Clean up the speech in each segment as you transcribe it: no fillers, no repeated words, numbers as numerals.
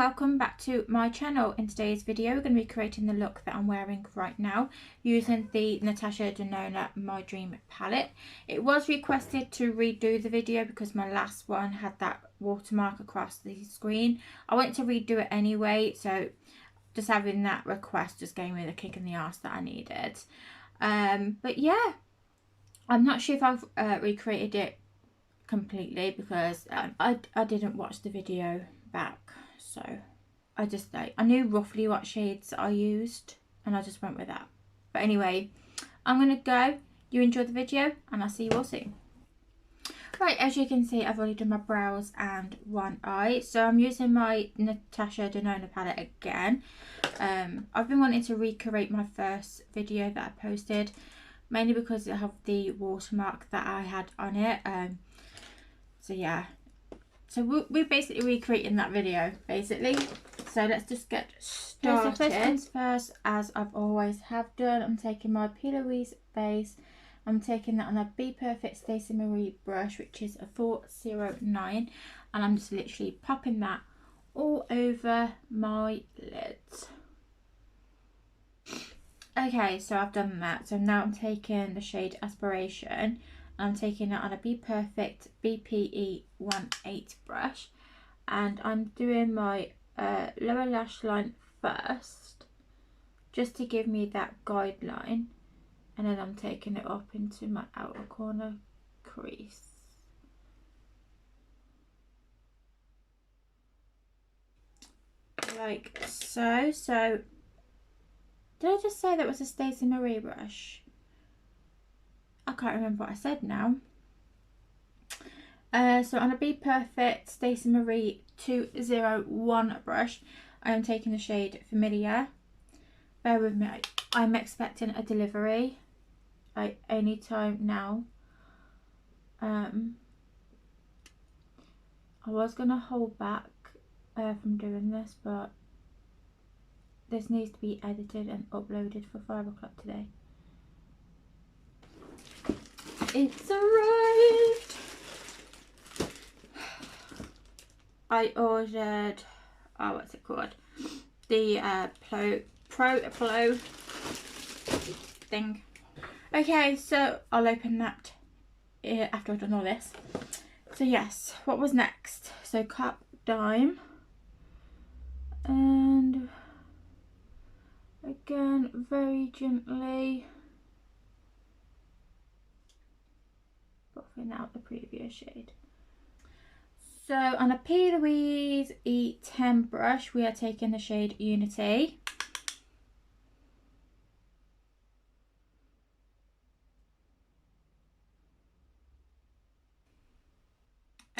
welcome back to my channel. In today's video we're going to be creating the look that I'm wearing right now using the Natasha Denona My Dream palette. It was requested to redo the video because my last one had that watermark across the screen. I wanted to redo it anyway, so just having that request just gave me the kick in the arse that I needed. But yeah, I'm not sure if I've recreated it completely because I didn't watch the video back, so I knew roughly what shades I used and I just went with that. But anyway, I'm gonna go. You enjoy the video and I'll see you all soon. Right, as you can see, I've already done my brows and one eye, so I'm using my Natasha Denona palette again. I've been wanting to recreate my first video that I posted, mainly because it had the watermark that I had on it. So yeah, so we're basically recreating that video basically. So let's just get started. So first things first, as I've always have done, I'm taking my Plouise base. I'm taking that on a Bperfect Stacey Marie brush, which is a 409, and I'm just literally popping that all over my lids. Okay, so I've done that. So now I'm taking the shade Aspiration. I'm taking it on a Bperfect BPE 18 brush, and I'm doing my lower lash line first, just to give me that guideline, and then I'm taking it up into my outer corner crease. Like so. So, did I just say that was a Stacey Marie brush? I can't remember what I said now. So on a Bperfect Stacey Marie 201 brush, I am taking the shade Familiar. Bear with me, I'm expecting a delivery like any time now. I was going to hold back from doing this, but this needs to be edited and uploaded for 5 o'clock today. It's arrived. I ordered, oh, what's it called? The Pro thing. Okay, so I'll open that after I've done all this. So yes, what was next? So Cap Dime, and again very gently buffing out the previous shade. So on a Plouise E10 brush, we are taking the shade Unity.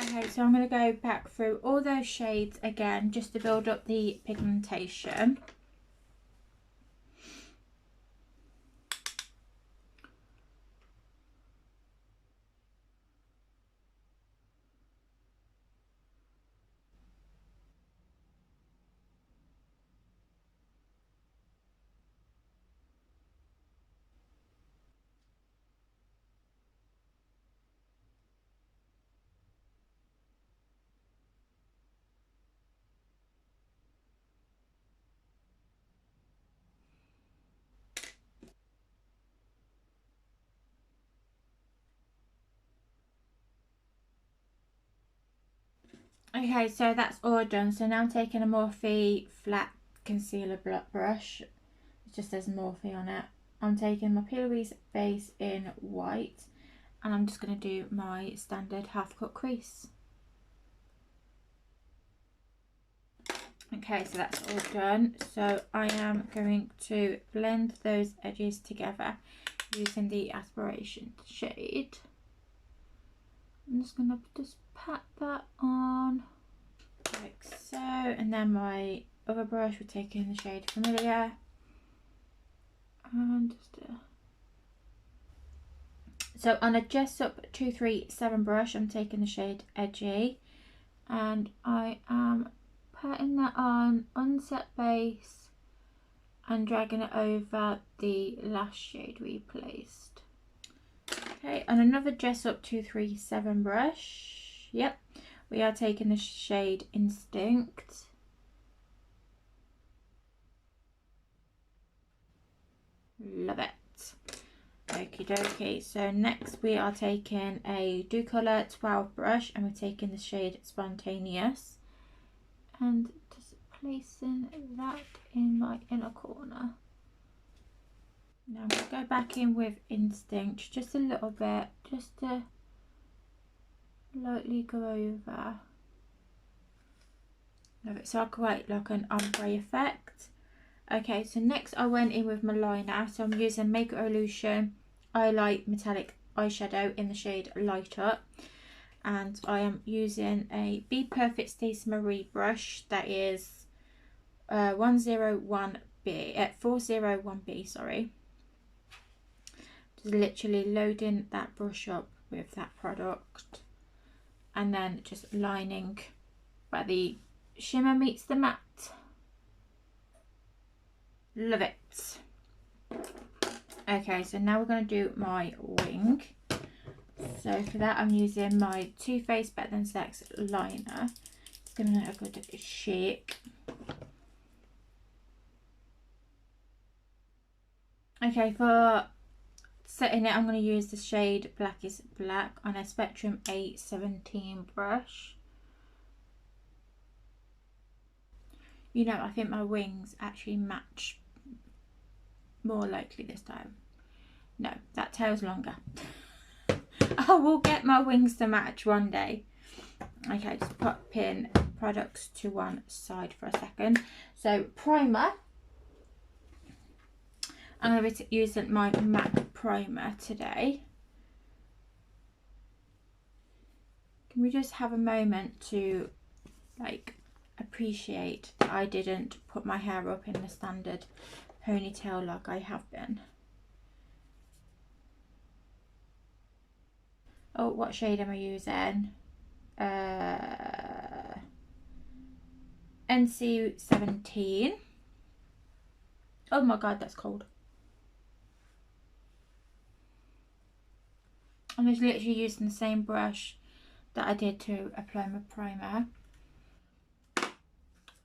Okay, so I'm going to go back through all those shades again just to build up the pigmentation. Okay, so that's all done. So now I'm taking a Morphe flat concealer brush. It just says Morphe on it. I'm taking my Plouise base in white, and I'm just going to do my standard half cut crease. Okay, so that's all done. So I am going to blend those edges together using the Aspiration shade. I'm just going to pat that on like so, and then my other brush, we're taking the shade Familiar, and just so on a Jessup 237 brush, I'm taking the shade Edgy, and I am patting that on unset base and dragging it over the last shade we placed. Okay, on another Jessup 237 brush, yep, we are taking the shade Instinct, Love it. Okie dokie. So next we are taking a Do Colour 12 brush and we're taking the shade Spontaneous and just placing that in my inner corner. Now I'm going to go back in with Instinct just a little bit, just to lightly go over. Love it. So I create like an ombre effect. Okay, so next I went in with my liner. So I'm using Makeup Revolution Highlight Metallic Eyeshadow in the shade Light Up. And I am using a Bperfect Stacey Marie brush that is 401B, sorry. Just literally loading that brush up with that product. And then just lining where the shimmer meets the matte. Love it. Okay, so now we're going to do my wing. So for that I'm using my Too Faced Better Than Sex liner. It's giving it a good shake. Okay, for setting it I'm going to use the shade Black is Black on a Spectrum 817 brush. You know, I think my wings actually match more likely this time. No, that tail's longer. I will get my wings to match one day. Okay, just pin products to one side for a second. So primer. I'm going to be using my MAC primer today. Can we just have a moment to like appreciate that I didn't put my hair up in the standard ponytail like I have been. Oh, what shade am I using? NC17. Oh my god, that's cold. I'm just literally using the same brush that I did to apply my primer.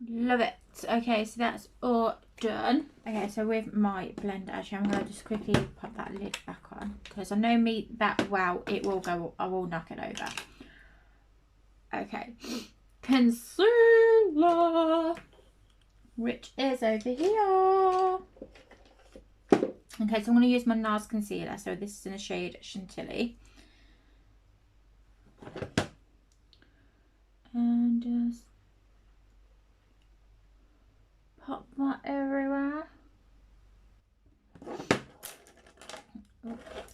Love it. Okay, so that's all done. Okay, so with my blender, actually I'm going to just quickly pop that lid back on because I know me that well it will go, I will knock it over. Okay, concealer, which is over here. Okay, so I'm going to use my Nars concealer. So this is in the shade Chantilly. And just pop that everywhere.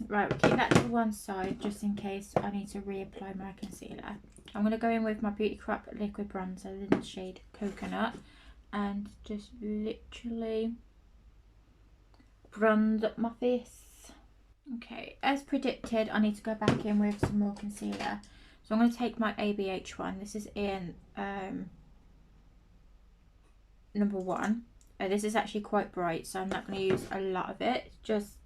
Right, we'll keep that to one side just in case I need to reapply my concealer. I'm going to go in with my Beauty Crop liquid bronzer in the shade Coconut and just literally bronze up my face. Okay, as predicted, I need to go back in with some more concealer. So I'm going to take my ABH one. This is in number 1. This is actually quite bright, so I'm not going to use a lot of it. Just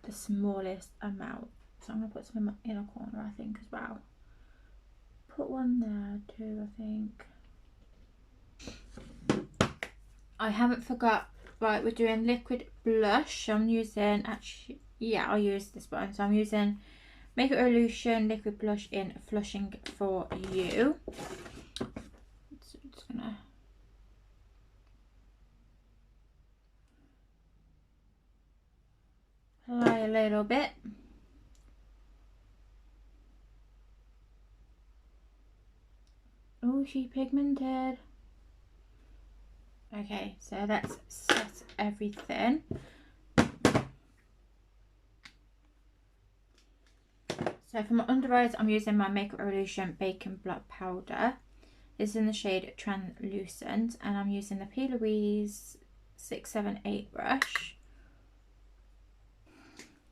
the smallest amount. So I'm going to put some in my inner corner, I think, as well. Put one there too, I think. I haven't forgot. Right, we're doing liquid blush. I'm using, actually, yeah, I'll use this one. So I'm using Makeup Revolution liquid blush in Flushing For You. So I'm just gonna apply a little bit. Oh, she pigmented. Okay, so let's set everything. So for my under eyes, I'm using my Makeup Revolution Bacon Block Powder. This is in the shade Translucent, and I'm using the Plouise 678 brush.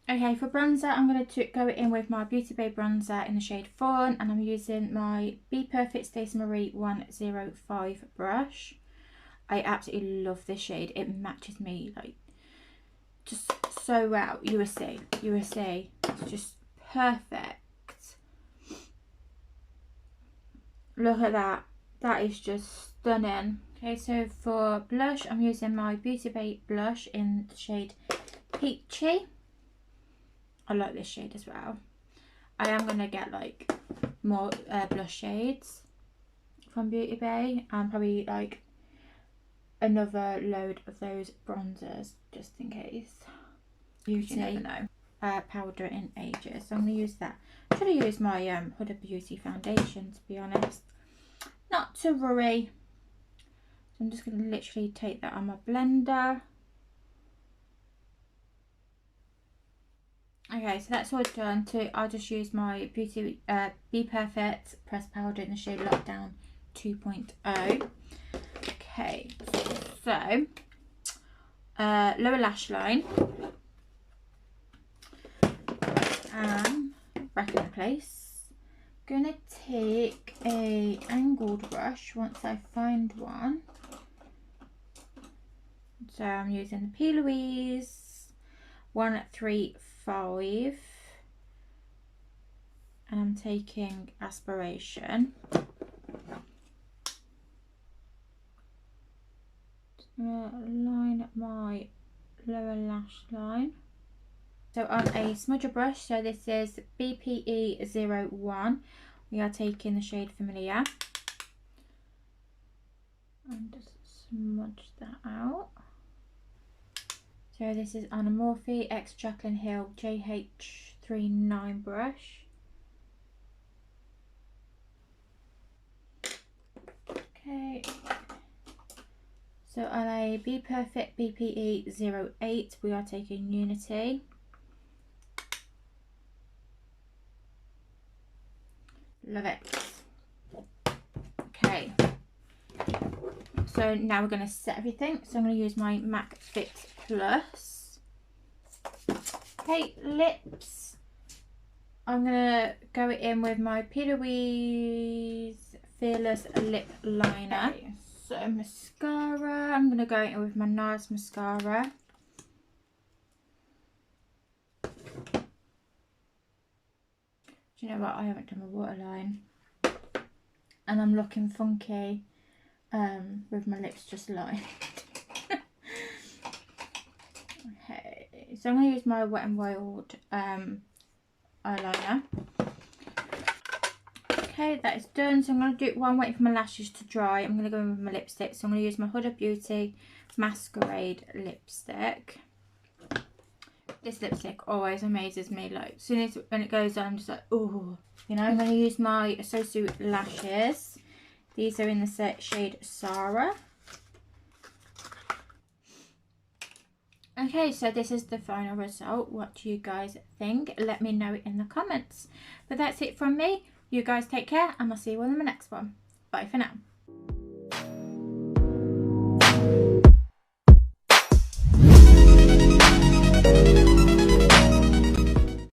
Okay, for bronzer, I'm going to go in with my Beauty Bay bronzer in the shade Fawn, and I'm using my Bperfect Stacey Marie 105 brush. I absolutely love this shade. It matches me like just so well. You will see. You will see. It's just perfect. Look at that. That is just stunning. Okay, so for blush, I'm using my Beauty Bay blush in the shade Peachy. I like this shade as well. I am going to get like more blush shades from Beauty Bay and probably like another load of those bronzers just in case. Beauty, you never know. Powder in ages, so I'm going to use that. I should have used my Huda Beauty foundation, to be honest. Not to worry. So I'm just going to literally take that on my blender. Okay, so that's all done. I'll just use my Bperfect pressed powder in the shade Lockdown 2.0. Okay, so lower lash line and back in place. Gonna take a angled brush once I find one. So I'm using the Plouise 135 and I'm taking Aspiration. Line my lower lash line. So on a smudger brush, so this is BPE01, we are taking the shade Familiar and just smudge that out. So this is on a Morphe X Jaclyn Hill JH39 brush. Okay. So on a Bperfect BPE08, we are taking Unity. Love it. Okay. So now we're going to set everything. So I'm going to use my MAC Fit Plus. Okay, lips. I'm going to go in with my Plouise Fearless Lip Liner. Okay, so mascara. I'm going to go in with my Nars Mascara. Do you know what? I haven't done my waterline. And I'm looking funky with my lips just lined. Okay, so I'm going to use my Wet n Wild eyeliner. Okay, that is done. So I'm going to do it while I'm waiting for my lashes to dry. I'm going to go in with my lipstick. So I'm going to use my Huda Beauty Masquerade lipstick. This lipstick always amazes me. Like, as soon as when it goes on, I'm just like, oh, you know. I'm going to use my SoSu lashes. These are in the shade Sara. Okay, so this is the final result. What do you guys think? Let me know in the comments. But that's it from me. You guys take care, and I'll see you all in the next one. Bye for now.